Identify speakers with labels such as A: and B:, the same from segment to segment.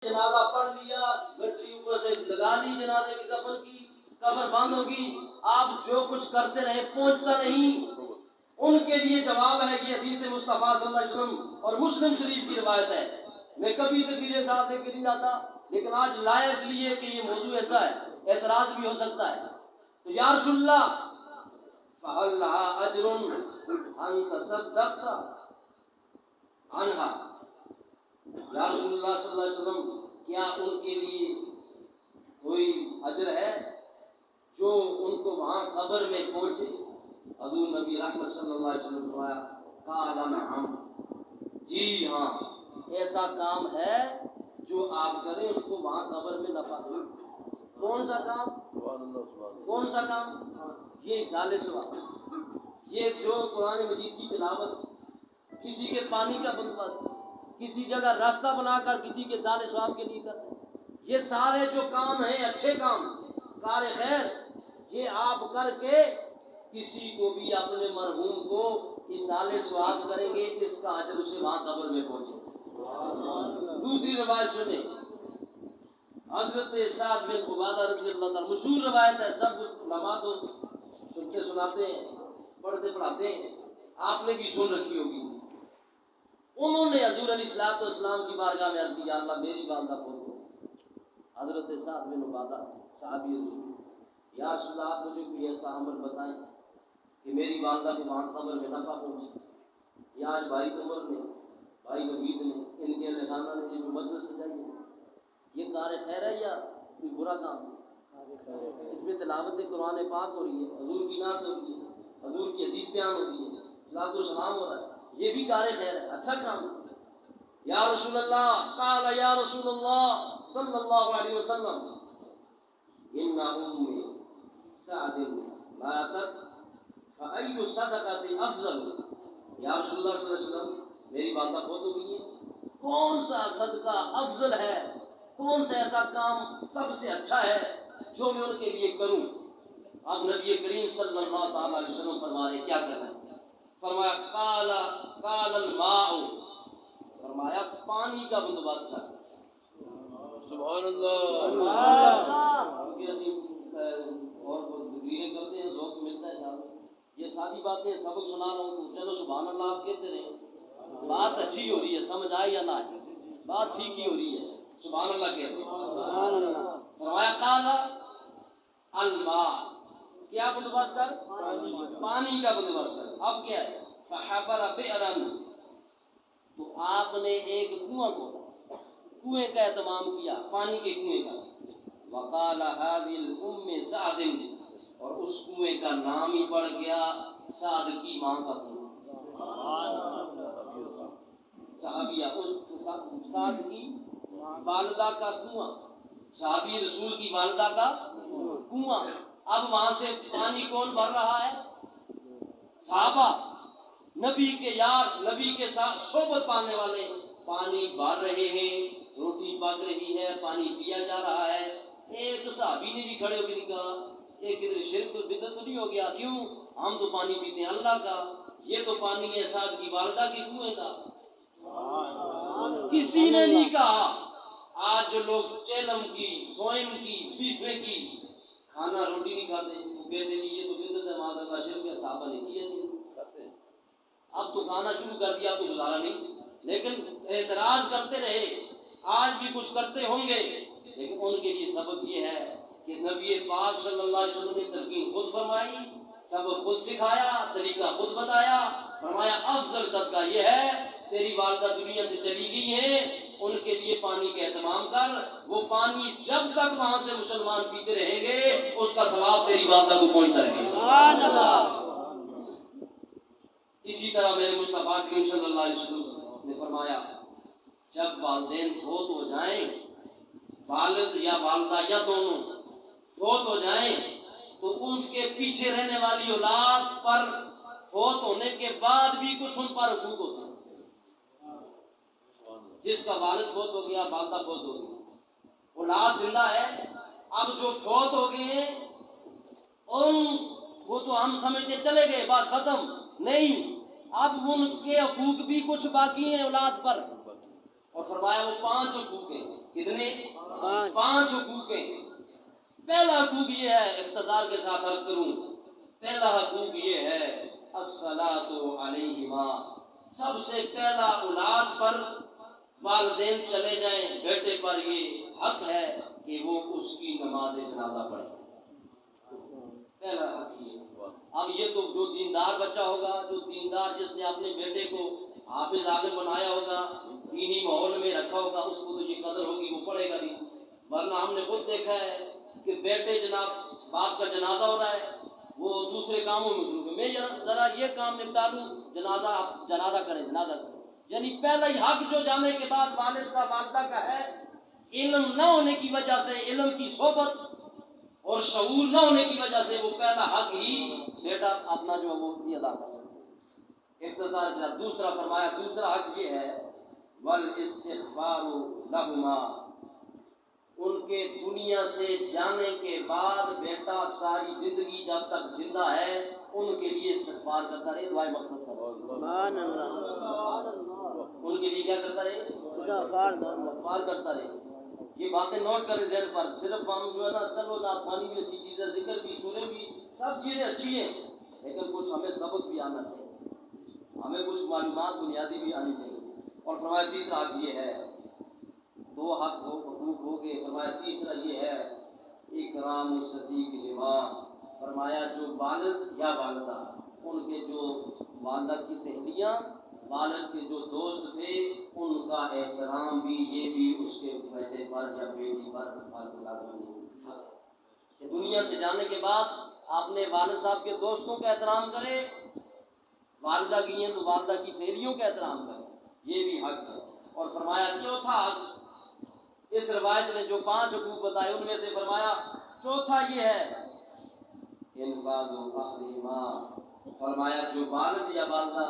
A: جنازہ پڑھ لیا، گٹری اوپر سے لگا دی جنازے کی کفن کی، قبر بند ہوگی، آپ جو کچھ کرتے رہے پہنچتا نہیں۔ ان کے لیے جواب ہے کہ حدیث مصطفیٰ صلی اللہ علیہ وسلم اور مسلم شریف کی روایت ہے۔ میں کبھی تقریر ساتھ لے کے نہیں جاتا، لیکن آج لایا اس لیے کہ یہ موضوع ایسا ہے، اعتراض بھی ہو سکتا ہے۔ تو یا رسول اللہ فَهَلْ لَهَا أَجْرٌ أَن تَصَدَّقْتَ عَنْهَا، یا رسول اللہ صلی اللہ علیہ وسلم کیا ان کے لیے کوئی اجر ہے جو ان کو وہاں قبر میں پہنچے؟ حضور نبی رحمت صلی اللہ علیہ وسلم نے فرمایا قال نعم، جی ہاں، ایسا کام ہے جو آپ کریں اس کو وہاں قبر میں نفع دے۔ کون سا کام؟ کون سا کام؟ یہ اصالہ ثواب، یہ جو قرآن مجید کی تلاوت، کسی کے پانی کا بندوبست، کسی جگہ راستہ بنا کر کسی کے اصالہ ثواب کے لیے کرتے ہیں، یہ سارے جو کام ہیں اچھے کام، کار خیر، یہ آپ کر کے کسی کو بھی اپنے مرحوم کو اصالہ ثواب کریں گے، اس کا اجر اسے وہاں قبر میں پہنچے۔ دوسری روایت سنیں، حضرت سعد بن عبادہ رضی اللہ تعالیٰ، مشہور روایت ہے، سب علماء تو سنتے سناتے ہیں، پڑھتے پڑھاتے ہیں، آپ نے بھی سن رکھی ہوگی۔ انہوں نے حضور علیہ الصلوۃ والسلام کی بارگاہ میں عرض کی، یا اللہ میری والدہ فوت ہو۔ حضرت سعد بن عبادہ صحابی رسول، یا رسول اللہ آپ مجھے کوئی ایسا عمل بتائیں کہ میری والدہ کے وہاں قبر میں نفع پہنچے۔ یا آج بھائی عمر نے، بھائی نوید نے، ان کے رہنما نے یہ جو مجلس سجائی ہے، یہ کار خیر ہے یا کوئی برا کام ہے؟ اس میں تلاوت قرآن پاک ہو رہی ہے، حضور کی نعت ہو رہی ہے، حضور کی حدیث بیان ہو رہی ہے، صلاۃ و سلام ہو رہا ہے، یہ بھی کار خیر ہے، اچھا کام ہے۔ یا رسول اللہ قال یا رسول اللہ صلی اللہ علیہ وسلم ان ام سعد ماتت فأي صدقۃ افضل، یا رسول اللہ صلی اللہ علیہ وسلم میری والدہ فوت ہو گئی ہے، کون سا صدقہ افضل ہے، کون سا ایسا کام سب سے اچھا ہے جو میں ان کے لیے کروں؟ اب نبی کریم صلی اللہ تعالی علیہ وسلم فرما رہے کیا کرنا ہے؟ فرمایا قال الماء، فرمایا پانی کا بندوبست کر۔
B: سبحان اللہ،
A: کیونکہ اور تقریریں کرتے ہیں، ذوق ملتا ہے صاحب، یہ سادی باتیں سبق سنا رہا ہوں تو چلو سبحان اللہ آپ کہتے رہے، بات اچھی ہو رہی ہے، سمجھ آئے یا نہ آئے، بات ٹھیک ہی ہو رہی ہے، سبحان اللہ کہتے ہیں۔ فرمایا قال الماء، کیا بندوبست کر؟ پانی کا بندوبست کر۔ اب کیا ہے؟ فحفر بئرا، تو آپ نے ایک کنواں کھودا، کنویں کا اہتمام کیا، پانی کے کنویں کا۔ وقال هذه الام سعد، اور اس کنویں کا نام ہی پڑ گیا سعد کی ماں کا کنواں، صحابیہ، اس سعد کی والدہ کا کنواں، صحابی رسول کی والدہ کا کنواں۔ اب وہاں سے پانی کون بھر رہا ہے؟ صحابہ، نبی کے یار، نبی کے ساتھ صحبت پانے والے پانی بھر رہے ہیں، روٹی پک رہی ہے، پانی پیا جا رہا ہے۔ ایک صحابی نے بھی کھڑے ہو کے کہا ایک ادھر شرک و بدعت تو نہیں ہو گیا؟ کیوں؟ ہم تو پانی پیتے ہیں اللہ کا، یہ تو پانی ہے سعد کی والدہ کی کنویں کا۔ کسی نے نہیں کہا۔ آج جو لوگ چیلم کی، سوئم کی، بیسویں کی کھانا روٹی نہیں کھاتے، وہ کہتے ہیں یہ تو بدعت ہے، معاذ اللہ شرک ہے، صحابہ نے کیا نہیں، اب تو کھانا شروع کر دیا تو گزارا نہیں، لیکن اعتراض کرتے رہے، آج بھی کچھ کرتے ہوں گے، لیکن ان کے لیے سبق یہ ہے کہ نبی پاک صلی اللہ علیہ وسلم نے تلقین خود فرمائی، سبق خود سکھایا، طریقہ خود بتایا، فرمایا افضل صدقہ یہ ہے، تیری والدہ دنیا سے چلی گئی ہے، ان کے لیے پانی کا اہتمام کر، وہ پانی جب تک وہاں سے مسلمان پیتے رہیں گے اس کا ثواب تیری والدہ کو پہنچتا رہے گا۔ سبحان اللہ۔ اسی طرح میرے مصطفیٰ کریم صلی اللہ علیہ وسلم نے فرمایا جب والدین فوت ہو جائیں، والد یا والدہ یا دونوں فوت ہو جائیں، تو اس کے پیچھے رہنے والی اولاد پر فوت ہونے کے بعد بھی کچھ ان پر حقوق ہوتے ہیں۔ جس کا والد فوت ہو گیا، والدہ فوت ہو گئی، اولاد زندہ ہے، اب جو فوت ہو گئے ہیں وہ تو ہم سمجھتے چلے گئے بس ختم، نہیں، اب ان کے حقوق بھی کچھ باقی ہیں اولاد پر۔ اور فرمایا وہ 5 حقوق ہیں. کتنے؟
B: 5.
A: 5 حقوق ہیں. پہلا حقوق یہ ہے، اختصار کے ساتھ عرض کروں، پہلا حقوق یہ ہے الصلاۃ علیہما. سب سے پہلا اولاد پر والدین چلے جائیں، بیٹے پر یہ حق ہے کہ وہ اس کی نماز جنازہ پڑھے. پہلا حق یہ. اب یہ تو جو دیندار بچہ ہوگا، جو دیندار جس نے اپنے بیٹے کو حافظ عالم بنایا ہوگا، دینی ماحول میں رکھا ہوگا، اس کو تو یہ قدر ہوگی، وہ پڑھے گا نہیں. ورنہ ہم نے خود دیکھا ہے کہ بیٹے جناب باپ کا جنازہ ہو رہا ہے، وہ دوسرے کاموں میں مصروف ہے. میں ذرا یہ کام نپٹا لوں، جنازہ کریں. یعنی پہلا ہی حق جو جانے کے بعد والد کا والدہ کا ہے، علم نہ ہونے کی وجہ سے، علم کی صحبت اور شعور نہ ہونے کی وجہ سے وہ پہلا حق ہی بیٹا اپنا جو ہے وہ نہیں ادا کر سکتا. اختصار کے ساتھ دوسرا فرمایا، دوسرا حق یہ ہے والاستغفار لہما. ان کے دنیا سے جانے کے بعد بیٹا ساری زندگی جب تک زندہ ہے ان کے لیے استغفار کرتا رہے، دعائیں مغفرت کرتا رہے. ان کے لیے کیا کرتا رہے؟ استغفار کرتا رہے. یہ باتیں نوٹ کریں ذہن پر. صرف ہم جو ہے نا، چلو آسمانی بھی اچھی چیز ہے، ذکر بھی، سورے بھی، سب چیزیں اچھی ہیں، لیکن کچھ ہمیں سبق بھی آنا چاہیے، ہمیں کچھ معلومات بنیادی بھی آنی چاہیے. اور فرمایا تیسرا حق یہ ہے، 2 حقوق ہو گئے. فرمایا تیسرا یہ ہے اکرام صدیقہما. فرمایا جو والد یا والدہ، ان کے جو والدہ کی سہیلیاں، والد کے جو دوست تھے، ان کا احترام بھی، یہ بھی اس کے بیٹے پر یا بیٹی پر فرض لازم ہے. کہ دنیا سے جانے کے بعد اپنے والد صاحب کے دوستوں کا احترام کرے، والدہ کی ہیں تو والدہ کی سہیلیوں کا احترام کرے، یہ بھی حق ہے. اور فرمایا چوتھا حق، اس روایت نے جو 5 حقوق بتائے ان میں سے فرمایا چوتھا یہ ہے انفاذ احدہما. فرمایا جو والد یا والدہ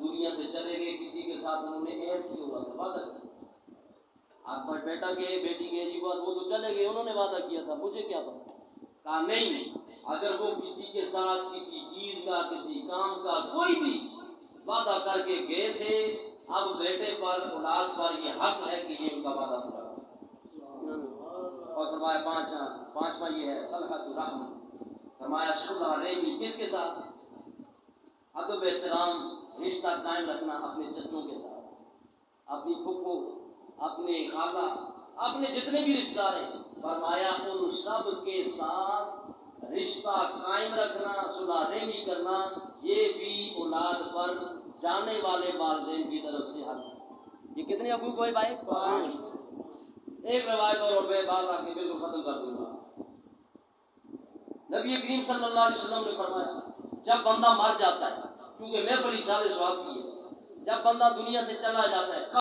A: دنیا سے چلے گئے، کسی کے ساتھ انہوں نے عہد کیا ہوا تھا، وعدہ کیا، آپ پر بیٹا گئے، بیٹی گئے، جی بس وہ تو چلے گئے، انہوں نے وعدہ کیا تھا، مجھے کیا پتا. کہا نہیں، اگر وہ کسی کے ساتھ کسی چیز کا، کسی کام کا کوئی بھی وعدہ کر کے گئے تھے، اب بیٹے پر، اولاد پر یہ حق ہے کہ یہ ان کا وعدہ پورا کرے. اور فرمایا پانچواں یہ ہے صلحۃ الرحم. فرمایا صلح رحمی کس کے ساتھ؟ ادب احترام، رشتہ قائم رکھنا اپنے چچوں کے ساتھ، اپنی پھپھو، اپنے خالہ، اپنے جتنے بھی رشتہ دار ہیں. فرمایا ان سب کے ساتھ رشتہ قائم رکھنا، صلح رحمی کرنا، یہ بھی اولاد پر جانے والے والدین کی طرف سے حق ہے. یہ کتنے حقوق ہوئے بھائی؟ 5. ایک روایت اور میں بات آ کے بالکل ختم کر دوں گا. نبی کریم صلی اللہ علیہ وسلم نے فرمایا جب بندہ مر جاتا ہے، کیونکہ محفل اشارے ثواب کی ہے، جب بندہ دنیا سے چلا جاتا ہے